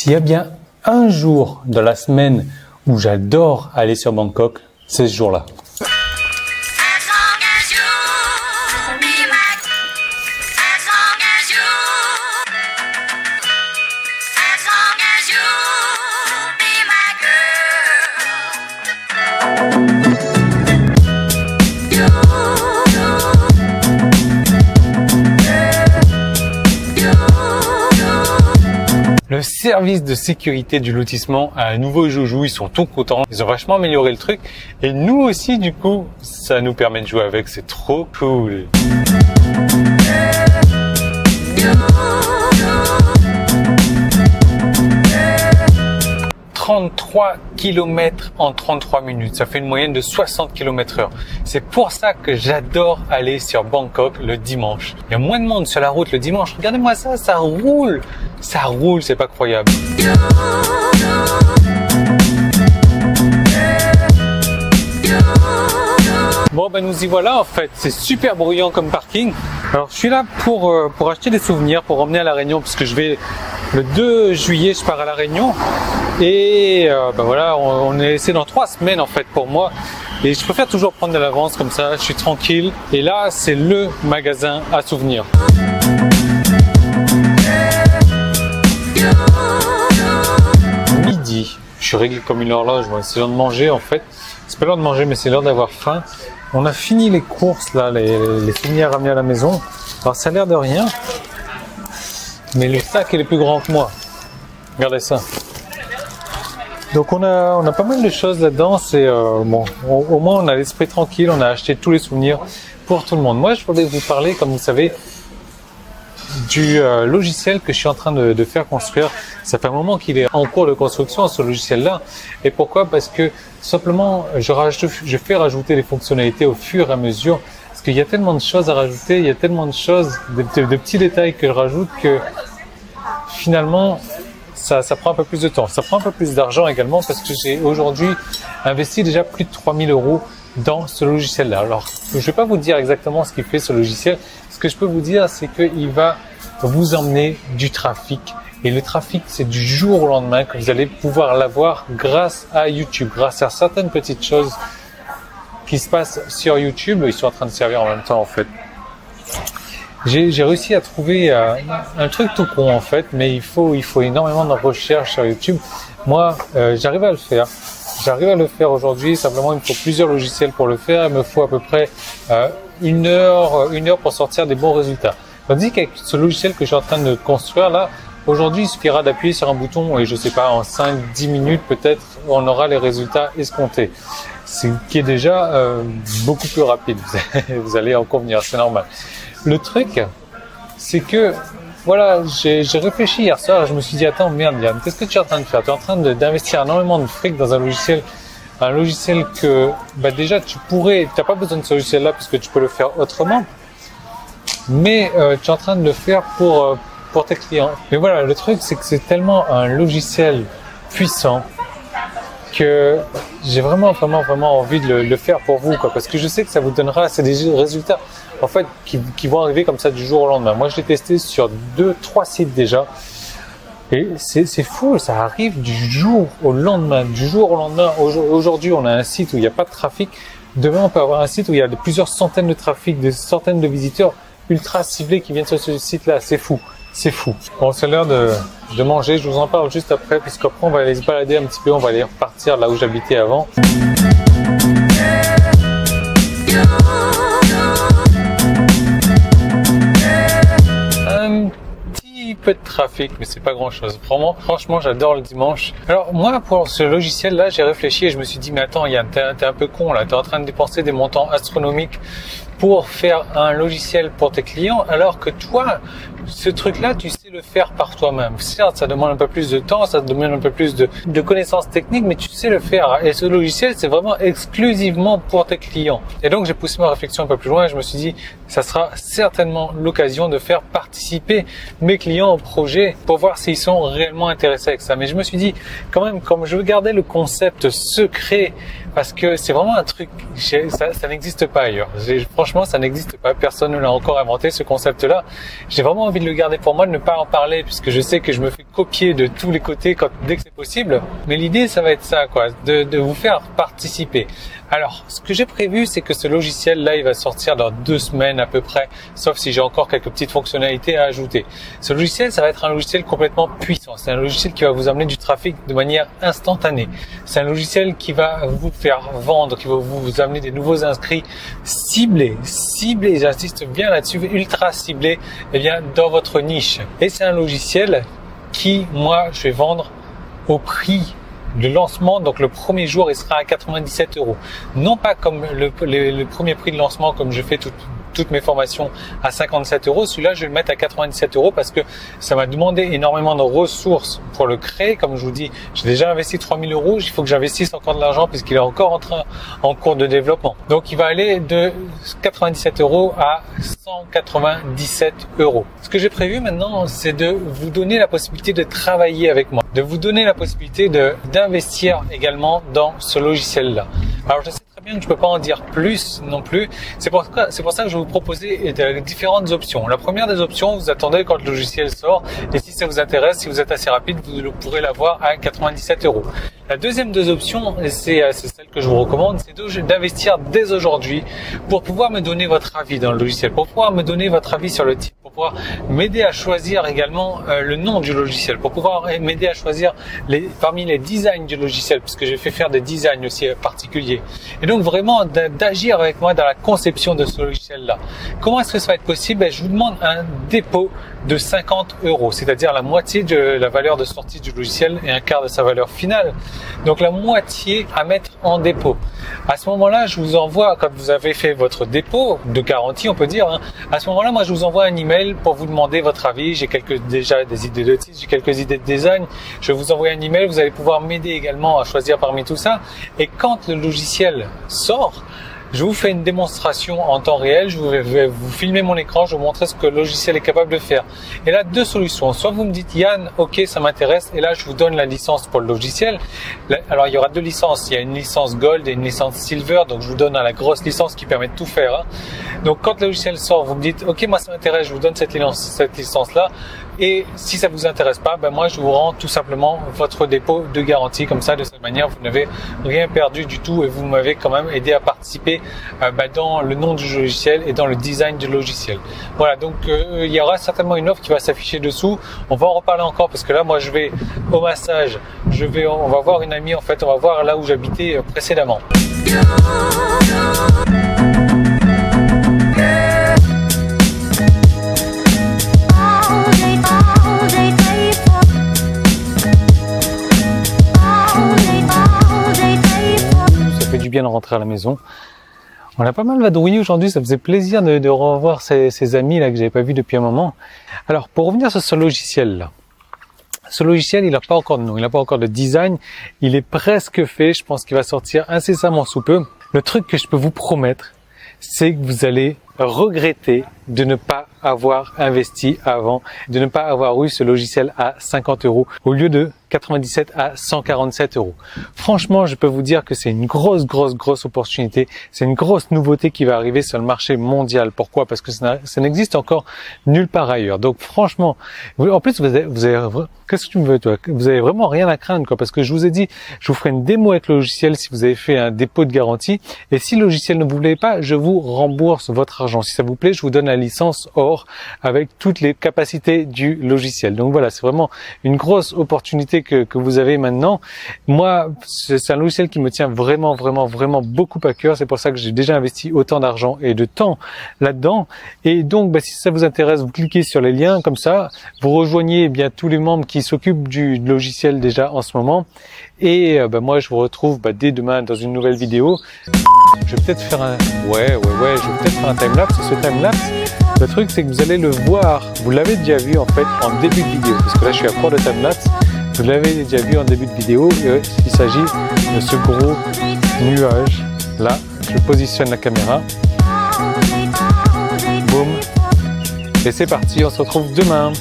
S'il y a bien un jour dans la semaine où j'adore aller sur Bangkok, c'est ce jour-là. Le service de sécurité du lotissement a un nouveau joujou, ils sont tout contents, ils ont vachement amélioré le truc et nous aussi du coup ça nous permet de jouer avec, c'est trop cool. 33 km en 33 minutes, ça fait une moyenne de 60 km/h. C'est pour ça que j'adore aller sur Bangkok le dimanche. Il y a moins de monde sur la route le dimanche. Regardez-moi ça, ça roule, c'est pas croyable. Bon ben nous y voilà en fait, c'est super bruyant comme parking. Alors je suis là pour acheter des souvenirs, pour emmener à La Réunion, parce que je vais le 2 juillet, je pars à La Réunion. Et ben voilà, c'est dans 3 semaines en fait pour moi. Et je préfère toujours prendre de l'avance comme ça, je suis tranquille. Et là, c'est le magasin à souvenirs. Midi, je suis réglé comme une horloge, c'est l'heure de manger en fait. C'est pas l'heure de manger, mais c'est l'heure d'avoir faim. On a fini les courses là, les souvenirs ramenés à la maison. Alors ça a l'air de rien, mais le sac il est plus grand que moi. Regardez ça. Donc on a pas mal de choses là-dedans, c'est bon, au moins on a l'esprit tranquille, on a acheté tous les souvenirs pour tout le monde. Moi je voulais vous parler, comme vous savez, du logiciel que je suis en train de faire construire. Ça fait un moment qu'il est en cours de construction ce logiciel-là. Et pourquoi? Parce que simplement je fais rajouter des fonctionnalités au fur et à mesure. Parce qu'il y a tellement de choses à rajouter, il y a tellement de choses, de petits détails que je rajoute que finalement ça prend un peu plus de temps. Ça prend un peu plus d'argent également parce que j'ai aujourd'hui investi déjà plus de 3000 € dans ce logiciel-là. Alors, je vais pas vous dire exactement ce qu'il fait ce logiciel. Ce que je peux vous dire, c'est qu'il va vous emmener du trafic. Et le trafic, c'est du jour au lendemain que vous allez pouvoir l'avoir grâce à YouTube, grâce à certaines petites choses qui se passent sur YouTube. Ils sont en train de servir en même temps, en fait. J'ai réussi à trouver un truc tout con en fait, mais il faut énormément de recherche sur YouTube. Moi, j'arrive à le faire. J'arrive à le faire aujourd'hui. Simplement, il me faut plusieurs logiciels pour le faire. Il me faut à peu près une heure pour sortir des bons résultats. Tandis qu'avec ce logiciel que je suis en train de construire là, aujourd'hui, il suffira d'appuyer sur un bouton et je sais pas, en 5-10 minutes peut-être, on aura les résultats escomptés. Ce qui est déjà beaucoup plus rapide. Vous allez en convenir, c'est normal. Le truc, c'est que, voilà, j'ai réfléchi hier soir, je me suis dit, attends, merde, Yann, qu'est-ce que tu es en train de faire? Tu es en train d'investir énormément de fric dans un logiciel que, bah déjà, t'as pas besoin de ce logiciel-là parce que tu peux le faire autrement, mais tu es en train de le faire pour tes clients. Mais voilà, le truc, c'est que c'est tellement un logiciel puissant que j'ai vraiment envie de le faire pour vous, quoi, parce que je sais que ça vous donnera, c'est des résultats en fait qui vont arriver comme ça du jour au lendemain. Moi je l'ai testé sur 2-3 sites déjà et c'est fou, ça arrive du jour au lendemain. Aujourd'hui on a un site où il n'y a pas de trafic, demain on peut avoir un site où il y a plusieurs centaines de trafic, des centaines de visiteurs ultra ciblés qui viennent sur ce site là. C'est fou. Bon, c'est l'heure de manger, je vous en parle juste après, puisqu'après on va aller se balader un petit peu, on va aller repartir là où j'habitais avant. Un petit peu de trafic, mais c'est pas grand chose. Franchement, j'adore le dimanche. Alors moi, pour ce logiciel là, j'ai réfléchi et je me suis dit, mais attends Yann, t'es un peu con là, t'es en train de dépenser des montants astronomiques pour faire un logiciel pour tes clients, alors que toi, ce truc-là, tu sais le faire par toi-même. Certes, ça demande un peu plus de temps, ça demande un peu plus de connaissances techniques, mais tu sais le faire. Et ce logiciel, c'est vraiment exclusivement pour tes clients. Et donc, j'ai poussé ma réflexion un peu plus loin et je me suis dit, ça sera certainement l'occasion de faire participer mes clients au projet pour voir s'ils sont réellement intéressés avec ça. Mais je me suis dit, quand même, comme je veux garder le concept secret, parce que c'est vraiment un truc, ça n'existe pas ailleurs. Franchement, ça n'existe pas. Personne ne l'a encore inventé, ce concept-là. J'ai vraiment envie de le garder pour moi, de ne pas en parler puisque je sais que je me fais copier de tous les côtés dès que c'est possible. Mais l'idée, ça va être ça, quoi, de vous faire participer. Alors, ce que j'ai prévu, c'est que ce logiciel-là, il va sortir dans 2 semaines à peu près, sauf si j'ai encore quelques petites fonctionnalités à ajouter. Ce logiciel, ça va être un logiciel complètement puissant. C'est un logiciel qui va vous amener du trafic de manière instantanée. C'est un logiciel qui va vous faire vendre, qui va vous amener des nouveaux inscrits ciblés, j'insiste bien là-dessus, ultra ciblés, eh bien, dans votre niche. Et c'est un logiciel qui, moi, je vais vendre au prix de lancement, donc le premier jour il sera à 97 €. Non pas comme le premier prix de lancement comme je fais toutes mes formations à 57 €. Celui-là je vais le mettre à 97 € parce que ça m'a demandé énormément de ressources pour le créer. Comme je vous dis, j'ai déjà investi 3000 €, il faut que j'investisse encore de l'argent puisqu'il est encore en cours de développement. Donc il va aller de 97 € à 197 €. Ce que j'ai prévu maintenant, c'est de vous donner la possibilité de travailler avec moi, de vous donner la possibilité d'investir également dans ce logiciel-là. Alors je sais très bien que je peux pas en dire plus non plus. C'est pour ça que je vais vous proposer différentes options. La première des options, vous attendez quand le logiciel sort et si ça vous intéresse, si vous êtes assez rapide, vous pourrez l'avoir à 97 €. La deuxième des options, et c'est celle que je vous recommande, c'est d'investir dès aujourd'hui pour pouvoir me donner votre avis dans le logiciel, pour pouvoir me donner votre avis sur le type, pour pouvoir m'aider à choisir également le nom du logiciel, pour pouvoir m'aider à choisir parmi les designs du logiciel, puisque j'ai fait faire des designs aussi particuliers. Et donc vraiment d'agir avec moi dans la conception de ce logiciel-là. Comment est-ce que ça va être possible? Je vous demande un dépôt de 50 €, c'est-à-dire la moitié de la valeur de sortie du logiciel et un quart de sa valeur finale. Donc la moitié à mettre en dépôt. À ce moment-là, je vous envoie, quand vous avez fait votre dépôt de garantie, on peut dire, hein, à ce moment-là, moi je vous envoie un email pour vous demander votre avis. J'ai déjà des idées de titre, j'ai quelques idées de design. Je vais vous envoyer un email, vous allez pouvoir m'aider également à choisir parmi tout ça. Et quand le logiciel sort, je vous fais une démonstration en temps réel, je vais vous filmer mon écran, je vais vous montrer ce que le logiciel est capable de faire. Et là, 2 solutions. Soit vous me dites, Yann, ok, ça m'intéresse, et là, je vous donne la licence pour le logiciel. Alors, il y aura 2 licences. Il y a une licence Gold et une licence Silver, donc je vous donne la grosse licence qui permet de tout faire. Hein. Donc, quand le logiciel sort, vous me dites, ok, moi, ça m'intéresse, je vous donne cette licence-là. Et si ça vous intéresse pas, moi je vous rends tout simplement votre dépôt de garantie. Comme ça, de cette manière, vous n'avez rien perdu du tout et vous m'avez quand même aidé à participer dans le nom du logiciel et dans le design du logiciel. Voilà, donc il y aura certainement une offre qui va s'afficher dessous. On va en reparler encore parce que là, moi je vais au massage. On va voir une amie en fait. On va voir là où j'habitais précédemment. Bien de rentrer à la maison. On a pas mal vadrouillé aujourd'hui, ça faisait plaisir de revoir ces amis là que j'avais pas vu depuis un moment. Alors pour revenir sur ce logiciel là, ce logiciel il n'a pas encore de nom, il n'a pas encore de design, il est presque fait, je pense qu'il va sortir incessamment sous peu. Le truc que je peux vous promettre, c'est que vous allez regretter de ne pas avoir investi avant, de ne pas avoir eu ce logiciel à 50 € au lieu de 97 à 147 €. Franchement, je peux vous dire que c'est une grosse opportunité. C'est une grosse nouveauté qui va arriver sur le marché mondial. Pourquoi? Parce que ça n'existe encore nulle part ailleurs. Donc franchement, en plus vous avez qu'est-ce que tu me veux toi? Vous avez vraiment rien à craindre quoi. Parce que je vous ai dit, je vous ferai une démo avec le logiciel si vous avez fait un dépôt de garantie. Et si le logiciel ne vous plaît pas, je vous rembourse votre argent. Si ça vous plaît, je vous donne la licence or avec toutes les capacités du logiciel. Donc voilà, c'est vraiment une grosse opportunité que vous avez maintenant. Moi, c'est un logiciel qui me tient vraiment beaucoup à cœur. C'est pour ça que j'ai déjà investi autant d'argent et de temps là-dedans. Et donc, si ça vous intéresse, vous cliquez sur les liens comme ça. Vous rejoignez bien tous les membres qui s'occupent du logiciel déjà en ce moment. Et moi, je vous retrouve dès demain dans une nouvelle vidéo. Je vais peut-être faire un... Ouais, je vais peut-être faire un timelapse. Ce timelapse, le truc, c'est que vous allez le voir. Vous l'avez déjà vu en fait en début de vidéo. Parce que là, je suis à court de timelapse. Vous l'avez déjà vu en début de vidéo. Il s'agit de ce gros nuage. Là, je positionne la caméra. Boum. Et c'est parti, on se retrouve demain.